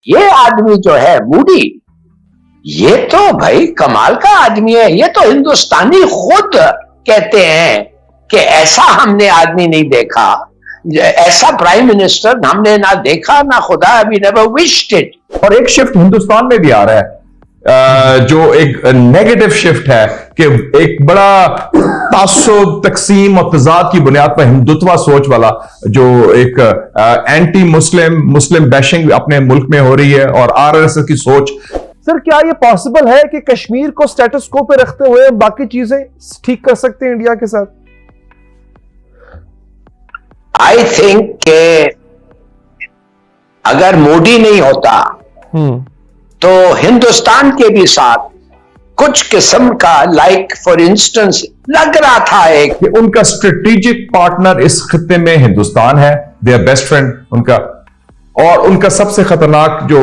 ये आदमी जो है मूडी, ये तो भाई कमाल का आदमी है। ये तो हिंदुस्तानी खुद कहते हैं कि ऐसा हमने आदमी नहीं देखा, ऐसा प्राइम मिनिस्टर हमने ना देखा ना खुदा वी नेवर विश्ड इट। और एक शिफ्ट हिंदुस्तान में भी आ रहा है, जो एक नेगेटिव शिफ्ट है कि एक बड़ा तासुब, तकसीम और तजाद की बुनियाद पर हिंदुत्व सोच वाला जो एक एंटी मुस्लिम बैशिंग अपने मुल्क में हो रही है और आरएसएस की सोच। सर क्या ये पॉसिबल है कि कश्मीर को स्टेटस को पे रखते हुए बाकी चीजें ठीक कर सकते हैं इंडिया के साथ? आई थिंक के अगर मोदी नहीं होता तो हिंदुस्तान के भी साथ कुछ किस्म का लाइक फॉर इंस्टेंस लग रहा था एक कि उनका स्ट्रेटेजिक पार्टनर इस खित्ते में हिंदुस्तान है, देयर बेस्ट फ्रेंड उनका, और उनका सबसे खतरनाक जो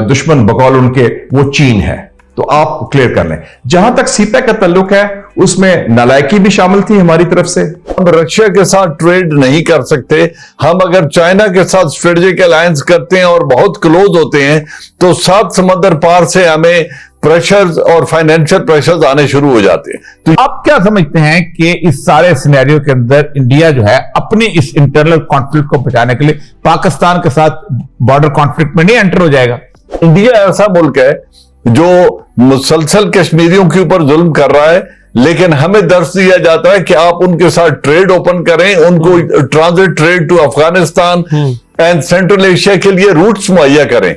दुश्मन बकौल उनके वो चीन है। तो आप क्लियर कर लें। जहां तक सीपैक का ताल्लुक है उसमें नालायकी भी शामिल थी हमारी तरफ से। हम रशिया के साथ ट्रेड नहीं कर सकते। हम अगर चाइना के साथ स्ट्रेटेजिक अलायंस करते हैं और बहुत क्लोज होते हैं तो 7 समंदर पार से हमें प्रेशर्स और फाइनेंशियल प्रेशर्स आने शुरू हो जाते हैं। तो आप क्या समझते हैं कि इस सारे सिनेरियो के अंदर इंडिया जो है अपनी इस इंटरनल कॉन्फ्लिक्ट को बचाने के लिए पाकिस्तान के साथ बॉर्डर कॉन्फ्लिक्ट में नहीं एंटर हो जाएगा? इंडिया ऐसा मुल्क है जो मुसलसल कश्मीरियों के ऊपर जुल्म कर रहा है, लेकिन हमें दर्श दिया जाता है कि आप उनके साथ ट्रेड ओपन करें, उनको transit trade to Afghanistan and Central Asia के लिए रूट्स मुहैया करें।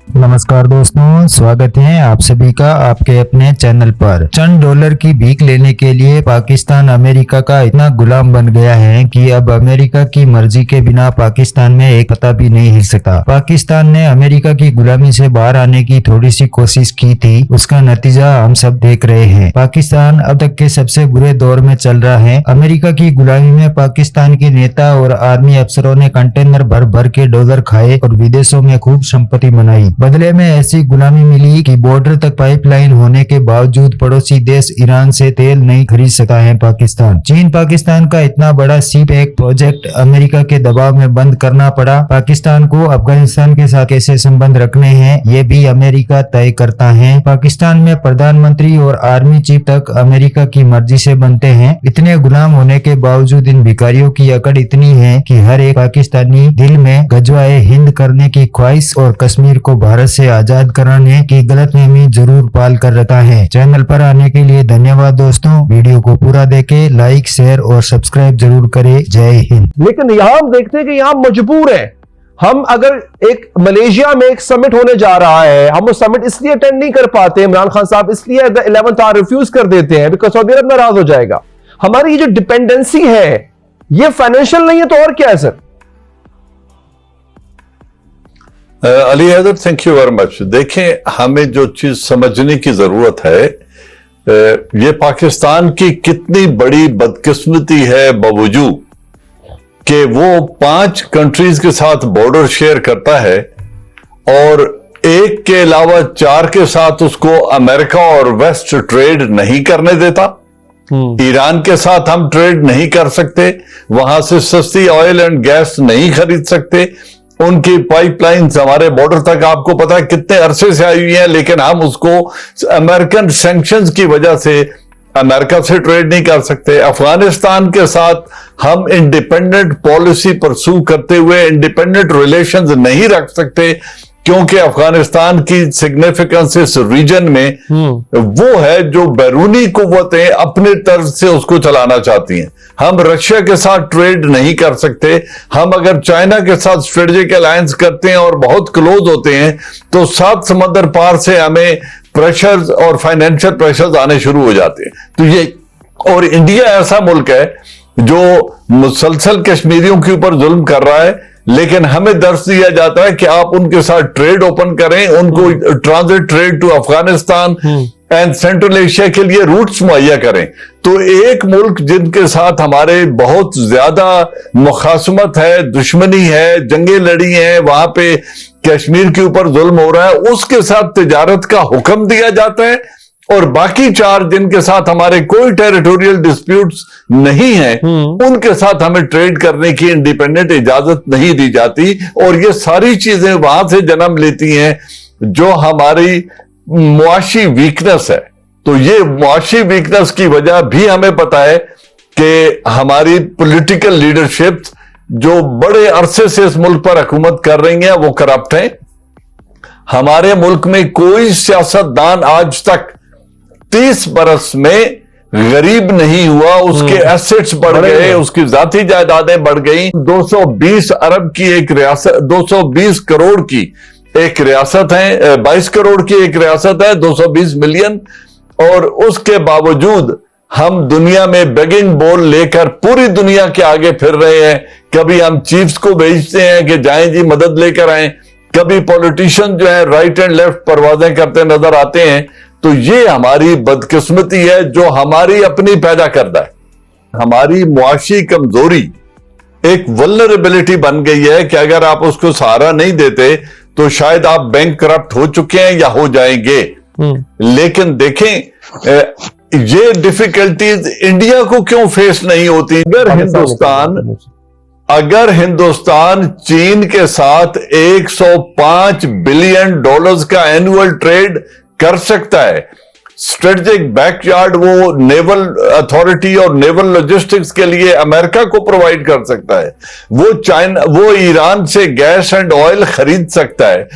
नमस्कार दोस्तों, स्वागत है आप सभी का आपके अपने चैनल पर। चंद डॉलर की भीख लेने के लिए पाकिस्तान अमेरिका का इतना गुलाम बन गया है कि अब अमेरिका की मर्जी के बिना पाकिस्तान में एक पत्ता भी नहीं हिल सकता। पाकिस्तान ने अमेरिका की गुलामी से बाहर आने की थोड़ी सी कोशिश की थी, उसका नतीजा हम सब देख रहे हैं। पाकिस्तान अब तक के सबसे बुरे दौर में चल रहा है। अमेरिका की गुलामी में पाकिस्तान के नेता और आर्मी अफसरों ने कंटेनर भर भर के डॉलर खाए और विदेशों में खूब संपत्ति बनाई। बदले में ऐसी गुलामी मिली कि बॉर्डर तक पाइपलाइन होने के बावजूद पड़ोसी देश ईरान से तेल नहीं खरीद सका है पाकिस्तान। चीन पाकिस्तान का इतना बड़ा सीपैक प्रोजेक्ट अमेरिका के दबाव में बंद करना पड़ा। पाकिस्तान को अफगानिस्तान के साथ कैसे संबंध रखने हैं ये भी अमेरिका तय करता है। पाकिस्तान में प्रधानमंत्री और आर्मी चीफ तक अमेरिका की मर्जी से बनते हैं। इतने गुलाम होने के बावजूद इन भिखारियों की अकड़ इतनी है कि हर एक पाकिस्तानी दिल में गजवाए हिंद करने की ख्वाहिश और कश्मीर को भारत से आजाद कराने की गलतफहमी जरूर पाल कर रखा है। चैनल पर आने के लिए धन्यवाद दोस्तों। वीडियो को पूरा देखें, लाइक शेयर और सब्सक्राइब जरूर करें। जय हिंद। लेकिन यहाँ हम देखते हैं कि यहाँ मजबूर है। हम अगर एक मलेशिया में एक समिट होने जा रहा है, हम वो समिट इसलिए अटेंड नहीं कर पाते, इमरान खान साहब इसलिए 11th आवर रिफ्यूज कर देते हैं बिकॉज सऊदी अरब नाराज हो जाएगा। हमारी ये जो डिपेंडेंसी है ये फाइनेंशियल नहीं है तो और क्या है sir? Ali Haider, thank you very much. देखें, हमें जो चीज समझने की जरूरत है, ये पाकिस्तान की कितनी बड़ी बदकिस्मती है बावजूद कि वो 5 कंट्रीज के साथ बॉर्डर शेयर करता है और एक के अलावा 4 के साथ उसको अमेरिका और वेस्ट ट्रेड नहीं करने देता। ईरान के साथ हम ट्रेड नहीं कर सकते, वहां से सस्ती ऑयल एंड गैस नहीं खरीद सकते। उनकी पाइपलाइंस हमारे बॉर्डर तक आपको पता है कितने अरसे से आई हुई है, लेकिन हम उसको अमेरिकन सैंक्शंस की वजह से अमेरिका से ट्रेड नहीं कर सकते। अफगानिस्तान के साथ हम इंडिपेंडेंट पॉलिसी परसू करते हुए इंडिपेंडेंट रिलेशंस नहीं रख सकते क्योंकि अफगानिस्तान की सिग्निफिकेंस इस रीजन में वो है जो बैरूनी कुव्वतें अपने तर्ज से उसको चलाना चाहती हैं। हम रशिया के साथ ट्रेड नहीं कर सकते। हम अगर चाइना के साथ स्ट्रेटेजिक अलायंस करते हैं और बहुत क्लोज होते हैं तो 7 समंदर पार से हमें प्रेशर्स और फाइनेंशियल प्रेशर्स आने शुरू हो जाते हैं। तो ये, और इंडिया ऐसा मुल्क है जो मुसलसल कश्मीरियों के ऊपर जुल्म कर रहा है, लेकिन हमें दर्श दिया जाता है कि आप उनके साथ ट्रेड ओपन करें, उनको transit trade to Afghanistan and Central Asia के लिए रूट्स मुहैया करें। तो एक मुल्क जिनके साथ हमारे बहुत ज्यादा मुखासमत है, दुश्मनी है, जंगें लड़ी हैं, वहां पे कश्मीर के ऊपर जुल्म हो रहा है, उसके साथ तिजारत का हुक्म दिया जाता है और बाकी 4 जिनके साथ हमारे कोई टेरिटोरियल डिस्प्यूट्स नहीं है, उनके साथ हमें ट्रेड करने की इंडिपेंडेंट इजाजत नहीं दी जाती। और ये सारी चीजें वहां से जन्म लेती हैं जो हमारी मुआशी वीकनेस है। तो ये मुआशी वीकनेस की वजह भी हमें पता है कि हमारी पॉलिटिकल लीडरशिप जो बड़े अरसे से इस मुल्क पर हुकूमत कर रही हैं वो करप्ट हैं। हमारे मुल्क में कोई सियासतदान आज तक 30 बरस में गरीब नहीं हुआ, उसके एसेट्स बढ़ गए, उसकी जाती जायदादें बढ़ गई। 220 अरब की एक रियासत, 220 करोड़ की एक रियासत है, 22 करोड़ की एक रियासत है, 220 मिलियन, और उसके बावजूद हम दुनिया में बेगिंग बोल लेकर पूरी दुनिया के आगे फिर रहे हैं। कभी हम चीफ्स को भेजते हैं कि जाएं जी मदद लेकर आए, कभी पॉलिटिशियन जो है राइट एंड लेफ्ट परवाजें करते नजर आते हैं। तो ये हमारी बदकिस्मती है जो हमारी अपनी पैदा करता है। हमारी मुआशी कमजोरी एक वल्नरेबिलिटी बन गई है कि अगर आप उसको सहारा नहीं देते तो शायद आप बैंक करप्ट हो चुके हैं या हो जाएंगे। लेकिन देखें ये डिफिकल्टीज इंडिया को क्यों फेस नहीं होती? अगर हिंदुस्तान चीन के साथ 105 बिलियन डॉलर्स का एनुअल ट्रेड कर सकता है, स्ट्रेटेजिक बैकयार्ड वो नेवल अथॉरिटी और नेवल लॉजिस्टिक्स के लिए अमेरिका को प्रोवाइड कर सकता है, वो ईरान से गैस एंड ऑयल खरीद सकता है,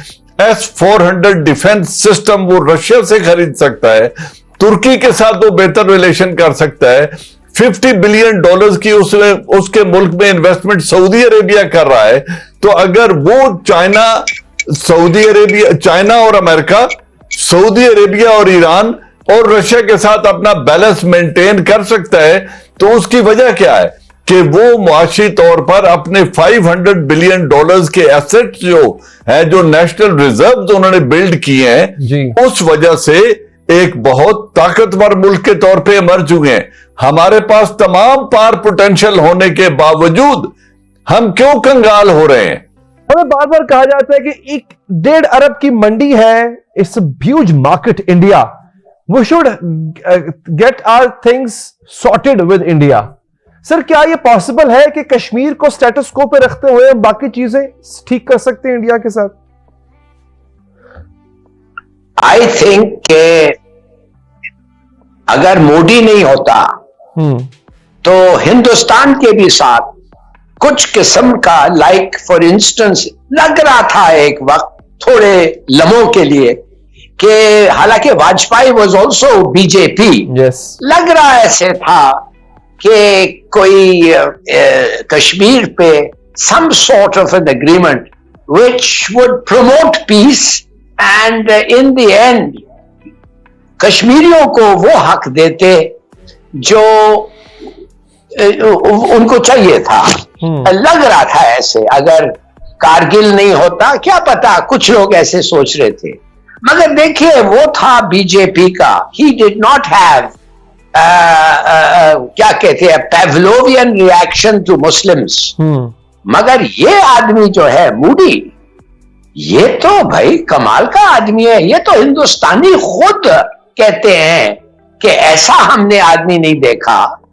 S-400 डिफेंस सिस्टम वो रशिया से खरीद सकता है, तुर्की के साथ वो बेहतर रिलेशन कर सकता है, 50 बिलियन डॉलर्स की उसके मुल्क में इन्वेस्टमेंट सऊदी अरेबिया कर रहा है। तो अगर वो चाइना और अमेरिका, सऊदी अरेबिया और ईरान और रशिया के साथ अपना बैलेंस मेंटेन कर सकता है, तो उसकी वजह क्या है कि वो मुआशी तौर पर अपने 500 बिलियन डॉलर्स के एसेट्स जो है, जो नेशनल रिजर्व उन्होंने बिल्ड किए हैं, उस वजह से एक बहुत ताकतवर मुल्क के तौर पे मर चुके हैं। हमारे पास तमाम पार पोटेंशियल होने के बावजूद हम क्यों कंगाल हो रहे हैं? हमें बार बार कहा जाता है कि 1.5 अरब की मंडी है, it's a huge market India, we should get our things sorted with India. Sir क्या यह पॉसिबल है कि कश्मीर को स्टेटस को पे रखते हुए हम बाकी चीजें ठीक कर सकते हैं इंडिया के साथ? आई थिंक के अगर मोदी नहीं होता तो हिंदुस्तान के भी साथ कुछ किस्म का लाइक फॉर इंस्टेंस लग रहा था एक वक्त थोड़े लम्हों के लिए कि हालांकि वाजपेयी वाज आल्सो बीजेपी, लग रहा ऐसे था कि कोई कश्मीर पे some sort of an agreement which would promote peace and in the end कश्मीरियों को वो हक देते जो उनको चाहिए था। लग रहा था ऐसे, अगर कारगिल नहीं होता क्या पता, कुछ लोग ऐसे सोच रहे थे। मगर देखिए वो था बीजेपी का, he did not have क्या कहते हैं पेवलोवियन रिएक्शन टू मुस्लिम्स। मगर ये आदमी जो है मोदी, ये तो भाई कमाल का आदमी है। ये तो हिंदुस्तानी खुद कहते हैं कि ऐसा हमने आदमी नहीं देखा